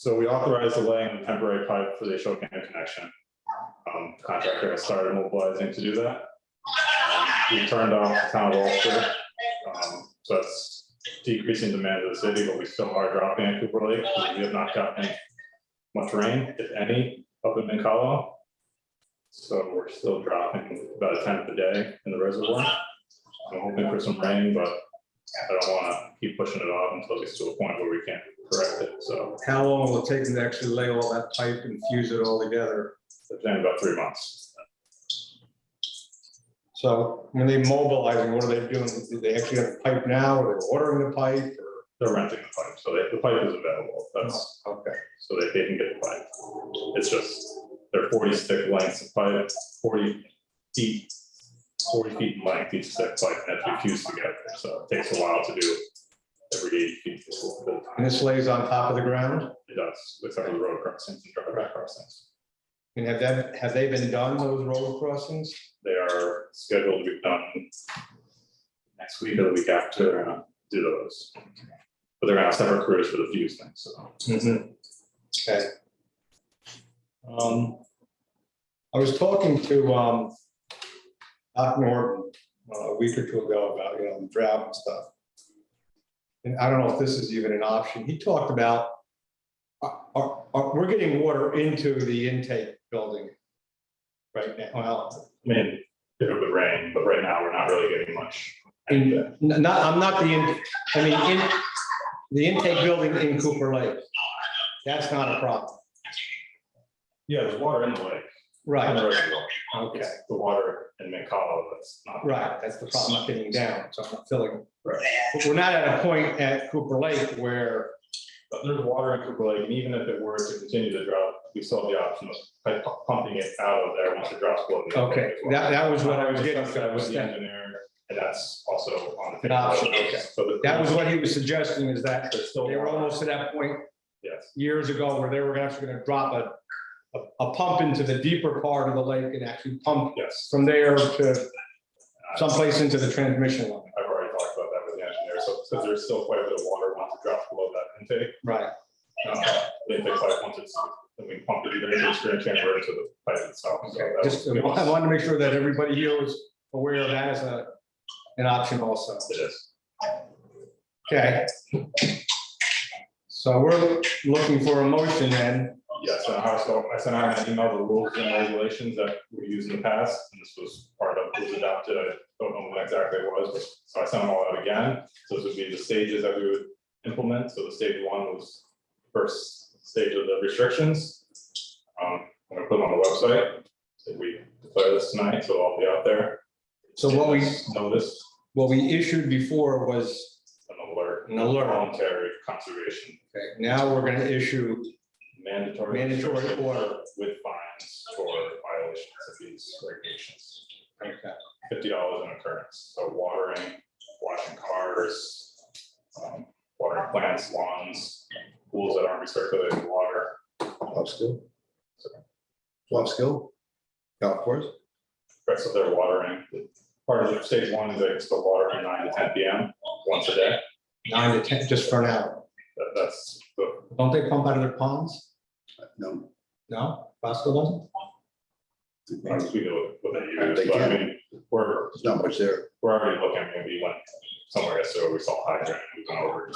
So we authorized the laying of temporary pipe for the Ashokan connection. The contractor has started mobilizing to do that. We turned off the town of Ulster. So that's decreasing demand of the city, but we still are dropping at Cooper Lake. We have not gotten much rain, if any, up in Mincala. So we're still dropping about a tenth a day in the reservoir. I'm hoping for some rain, but I don't want to keep pushing it off until it gets to a point where we can't correct it. So How long will it take them to actually lay all that pipe and fuse it all together? it's been about 3 months. So when they mobilizing, what are they doing? Do they actually have a pipe now, or they're ordering the pipe? Or? They're renting the pipe, so the pipe is available. That's Okay. so they can get the pipe. It's just they're 40 stick lengths of pipe, 40 feet in length each stick pipe, and have to be fused together. So it takes a while to do every 8 feet. And this lays on top of the ground? It does, except for the road crossings and driveway crossings. And have they been done, those road crossings? They are scheduled to be done next week or the week after. They're gonna do those, but they're gonna have separate crews for the fuse thing. So. Okay. I was talking to Doc Norton a week or two ago about drought and stuff, and I don't know if this is even an option. He talked about we're getting water into the intake building right now. Well, I mean, if it would rain, but right now we're not really getting much. I'm not the intake building in Cooper Lake. That's not a problem. Yeah, there's water in the lake. Right. In the reservoir. Okay. It's the water in Mincala that's not. Right. That's the problem, not getting down. So I'm not filling. Right. But we're not at a point at Cooper Lake where. But there's water in Cooper Lake, and even if it were to continue to drop, we still have the option of pumping it out of there once it drops below. Okay, that was what I was getting. That was the engineer, and that's also on the. An option, okay. So That was what he was suggesting, is that There's still they were almost to that point Yes, years ago where they were actually going to drop a pump into the deeper part of the lake and actually pump yes. from there to someplace into the transmission line. I've already talked about that with the engineer, so because there's still quite a bit of water once it drops below that intake. Right. The intake pipe, once it's, then we pump it either into the stream chamber or into the pipe itself. So Okay. that Just would give us- I wanted to make sure that everybody here was aware of that as an option also. It is. Okay. So we're looking for a motion then. Yes, and I sent out an email, the rules and regulations that we used in the past, and this was part of, was adopted. I don't know what exactly it was, but so I sent them all out again. So this would be the stages that we would implement. So the stage 1 was first stage of the restrictions. I'm gonna put them on the website. So we declare this tonight, so I'll be out there. So what we issued before was An alert. Voluntary conservation. okay. Now we're going to issue Mandatory order with fines for violations of these regulations. okay. $50 an occurrence. So watering, washing cars, watering plants, lawns, pools that aren't recirculating water. Skill. Skill. Golf course. Right, so they're watering. Part of the stage 1 is they still watering 9 to 10 p.m. once a day. 9 to 10, just for now. That's the. Don't they pump out of their ponds? No. No, Bosco doesn't. We know what they use, They but I can. mean, we're There's not much there. already looking, maybe when somewhere gets to where we saw hydrant, we went over,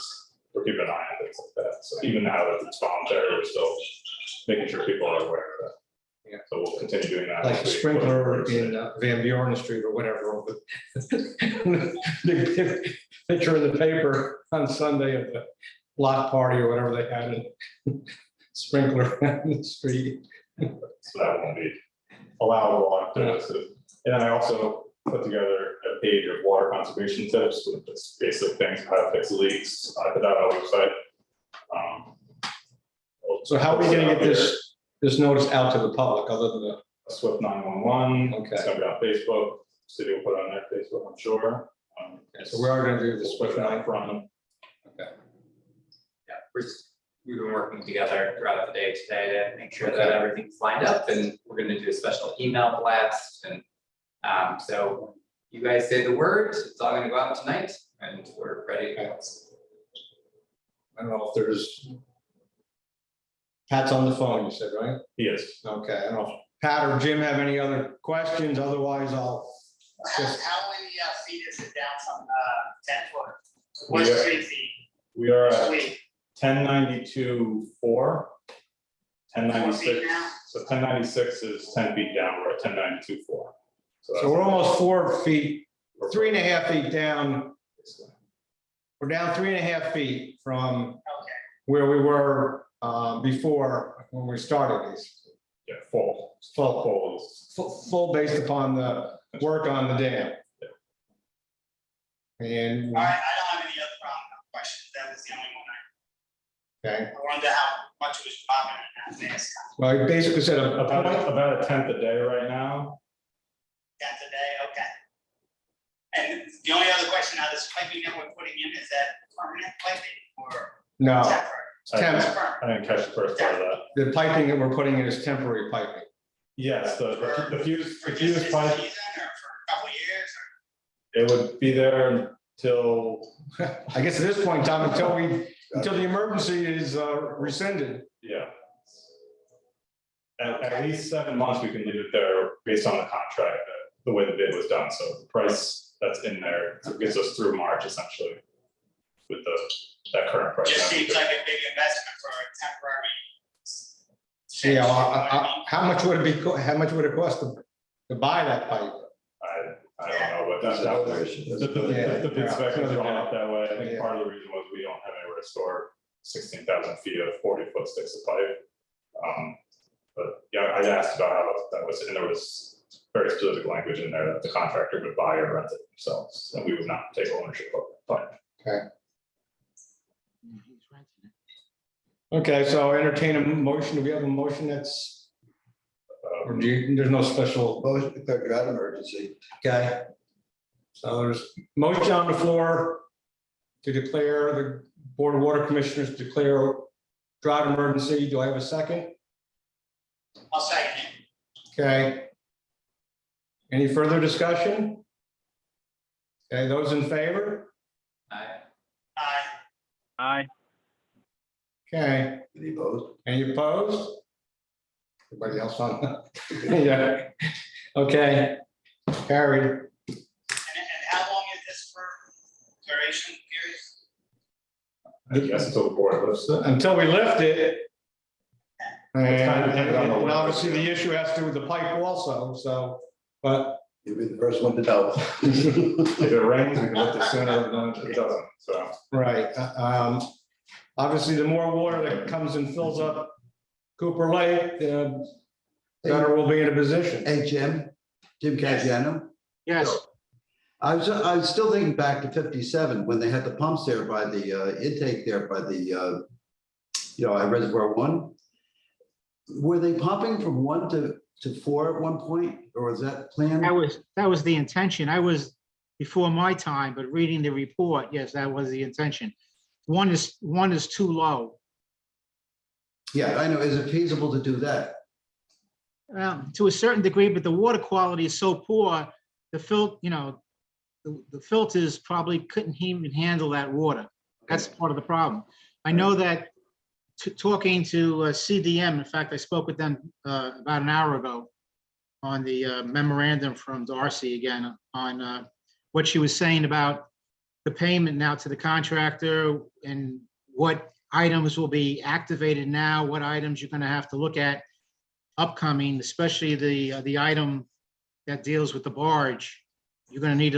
we're keeping an eye on things like that. So even now that it's voluntary, we're still making sure people are aware of that. Yeah. So we'll continue doing that. Like a sprinkler in Van Buren Street or whatever. The picture in the paper on Sunday of the block party or whatever they had, and sprinkler in the street. So that won't be allowable after this. And then I also put together a page of water conservation tips with just basic things, how to fix leaks. I put that on the website. So how are we gonna get this notice out to the public other than the, Swift 911. Okay. It's gonna be on Facebook. City will put it on their Facebook, I'm sure. so we are gonna do the Swift Swift out line? front. Okay. Yeah, we've been working together throughout the day today to make sure that everything's lined up, and we're gonna do a special email blast, and so you guys say the word, it's all gonna go out tonight, and we're ready to go. I don't know if there's Pat's on the phone, you said, right? He is. Okay, I don't know if Pat or Jim have any other questions, otherwise I'll just, How many feet is it down from 10 foot? We What's are- 3 feet? We are at Feet. 1092.4. 1096, 4 feet now? so 1096 is 10 feet down, we're at 1092.4. so we're almost 4 feet, 3.5 feet down. We're down 3.5 feet from Okay. where we were before, when we started these. Yeah, full is, Full based upon the work on the dam. And, All right, I don't have any other questions. That was the only one okay, I wondered how much it was popping and how fast. well, he basically said a about point, about a tenth a day right now. 10 today, okay. And the only other question now, this piping that we're putting in, is that permanent piping or no, temporary? I temp. It's permanent. I didn't catch the first part of that. The piping that we're putting in is temporary piping. Yes, the fuse For just pipe, this season or for a couple of years? it would be there until, I guess at this point in time, until the emergency is rescinded. yeah. At least 7 months, we can leave it there based on the contract, the way the bid was done, so the price that's in there gets us through March essentially. With that current price. Just seems like a big investment for a temporary. Yeah, how much would it be, how much would it cost to buy that pipe? I don't know, but that's, That's that another was, issue. the bid spec was drawn up that way. I think Yeah. part of the reason was we don't have anywhere to store 16,000 feet of 40-foot sticks of pipe. But yeah, I asked about how that was, and there was very specific language in there that the contractor would buy or rent it themselves, and we would not take ownership of the pipe. Okay, so I'll entertain a motion. Do we have a motion that's, or there's no special, Motion to declare drought emergency. okay? So there's motion on the floor to declare, the Board of Water Commissioners declare drought emergency. Do I have a second? I'll second it. Okay. Any further discussion? Okay, those in favor? Aye. Aye. Okay, Any opposed? any opposed? Everybody else on? Yeah, okay, carried. And how long is this for duration period? I guess until the board lifts it. Until we lift it. And It's kind of dependent on the and weather. obviously the issue has to do with the pipe also, so, but, You'll be the first one to know. If it rains, we can lift it sooner than it doesn't, so. right. Obviously, the more water that comes and fills up Cooper Lake, the better we'll be in a position. Hey, Jim Caggiano. Yes, I was still thinking back to 57, when they had the pumps there by the intake there by the, at Reservoir 1. Were they pumping from 1 to 4 at one point, or was that planned? that was the intention. I was before my time, but reading the report, yes, that was the intention. One is too low. Yeah, I know. Is it feasible to do that? To a certain degree, but the water quality is so poor, the filters probably couldn't even handle that water. That's part of the problem. I know that talking to CDM, in fact, I spoke with them about an hour ago on the memorandum from Darcy again on what she was saying about the payment now to the contractor and what items will be activated now, what items you're going to have to look at upcoming, especially the item that deals with the barge. You're going to need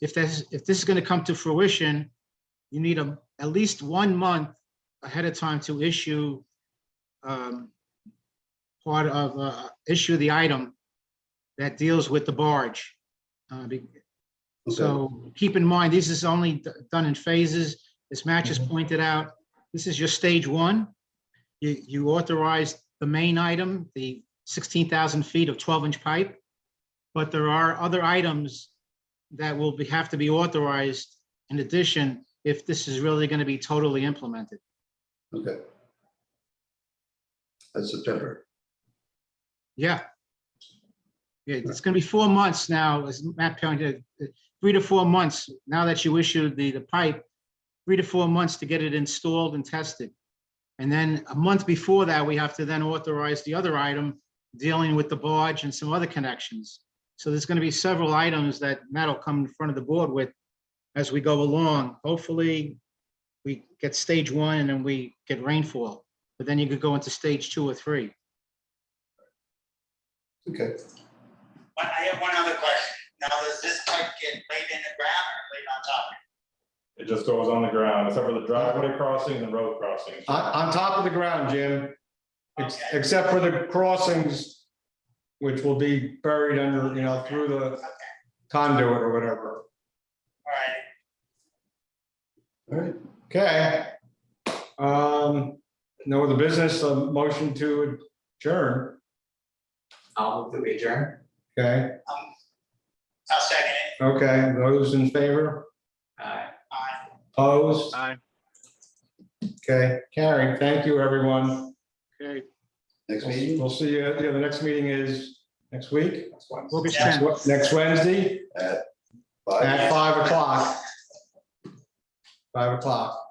if this is going to come to fruition, you need at least 1 month ahead of time to issue issue the item that deals with the barge. So keep in mind, this is only done in phases. As Matt just pointed out, this is your stage 1. You authorized the main item, the 16,000 feet of 12-inch pipe, but there are other items that will have to be authorized in addition if this is really going to be totally implemented. Okay. That's September. Yeah. Yeah, it's going to be 4 months now, as Matt pointed, 3 to 4 months now that you issued the pipe, 3 to 4 months to get it installed and tested. And then a month before that, we have to then authorize the other item dealing with the barge and some other connections. So there's going to be several items that Matt will come in front of the board with as we go along. Hopefully, we get stage 1 and then we get rainfall, but then you could go into stage 2 or 3. Okay. But I have one other question. Now, does this pipe get laid in the ground or laid on top? It just goes on the ground, except for the driveway crossings and road crossings. On top of the ground, Jim, Okay. except for the crossings, which will be buried under, through the Okay, conduit or whatever. all right. All right. Okay. No other business, a motion to adjourn, I'll move to adjourn. okay? I'll second it. Okay, those in favor, Aye. opposed? Aye. Okay, Carrie, thank you, everyone. Okay, Next meeting We'll see you, the next meeting is next week, August Yeah. 10th. next Wednesday at 5. at 5 o'clock. 5 o'clock.